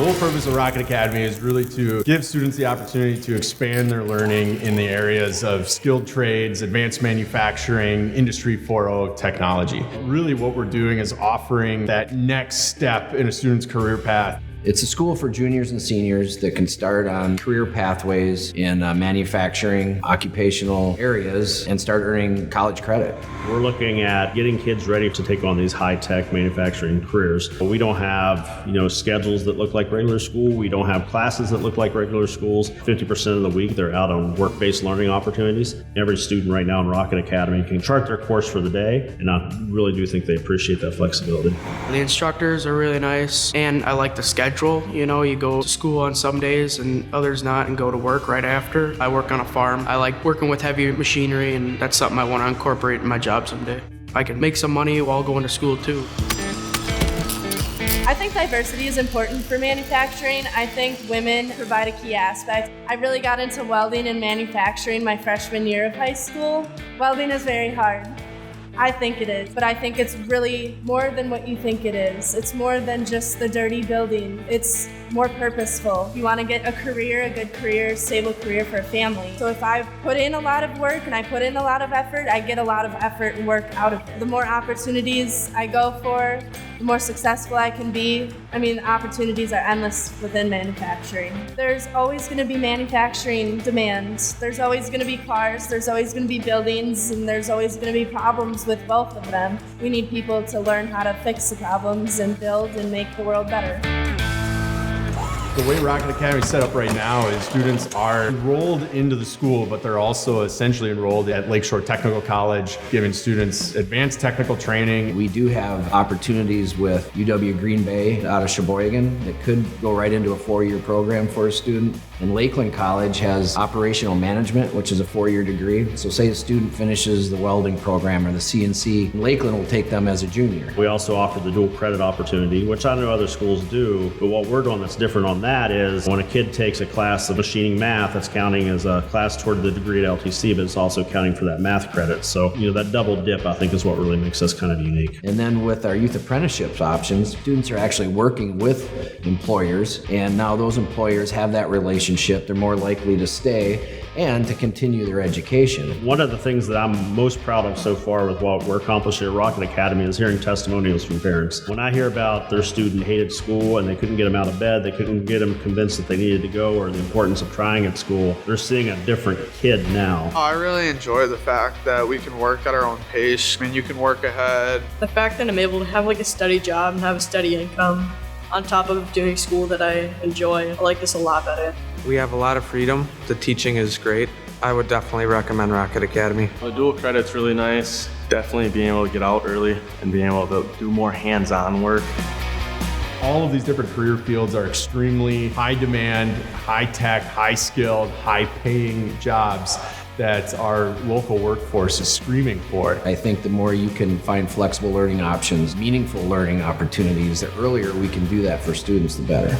whole purpose of Rocket Academy is really to give students the opportunity to expand their learning in the areas of skilled trades, advanced manufacturing, Industry 4.0 technology. Really what we're doing is offering that next step in a student's career path. It's a school for juniors and seniors that can start on career pathways in manufacturing, occupational areas, and start earning college credit. We're looking at getting kids ready to take on these high-tech manufacturing careers. We don't have, schedules that look like regular school. We don't have classes that look like regular schools. 50% of the week, they're out on work-based learning opportunities. Every student right now in Rocket Academy can chart their course for the day, and I really do think they appreciate that flexibility. The instructors are really nice, and I like the schedule. You go to school on some days and others not, and go to work right after. I work on a farm. I like working with heavy machinery, and that's something I want to incorporate in my job someday. I can make some money while going to school too. I think diversity is important for manufacturing. I think women provide a key aspect. I really got into welding and manufacturing my freshman year of high school. Welding is very hard. I think it is, but I think it's really more than what you think it is. It's more than just the dirty building. It's more purposeful. You want to get a career, a good career, stable career for a family. So if I put in a lot of work and I put in a lot of effort, I get a lot of effort and work out of it. The more opportunities I go for, the more successful I can be. The opportunities are endless within manufacturing. There's always going to be manufacturing demands. There's always going to be cars, there's always going to be buildings, and there's always going to be problems with both of them. We need people to learn how to fix the problems and build and make the world better. The way Rocket Academy is set up right now is students are enrolled into the school, but they're also essentially enrolled at Lakeshore Technical College, giving students advanced technical training. We do have opportunities with UW Green Bay out of Sheboygan that could go right into a 4-year program for a student. And Lakeland College has operational management, which is a 4-year degree. So say a student finishes the welding program or the CNC, Lakeland will take them as a junior. We also offer the dual credit opportunity, which I know other schools do, but what we're doing that's different on that is when a kid takes a class of machining math, that's counting as a class toward the degree at LTC, but it's also counting for that math credit. So, that double dip, I think, is what really makes us kind of unique. And then with our youth apprenticeships options, students are actually working with employers, and now those employers have that relationship. They're more likely to stay and to continue their education. One of the things that I'm most proud of so far with what we're accomplishing at Rocket Academy is hearing testimonials from parents. When I hear about their student hated school and they couldn't get them out of bed, they couldn't get them convinced that they needed to go, or the importance of trying at school, they're seeing a different kid now. I really enjoy the fact that we can work at our own pace. You can work ahead. The fact that I'm able to have a steady job and have a steady income on top of doing school that I enjoy, I like this a lot better. We have a lot of freedom. The teaching is great. I would definitely recommend Rocket Academy. The dual credit's really nice. Definitely being able to get out early and being able to do more hands-on work. All of these different career fields are extremely high demand, high tech, high skilled, high paying jobs that our local workforce is screaming for. I think the more you can find flexible learning options, meaningful learning opportunities, the earlier we can do that for students, the better.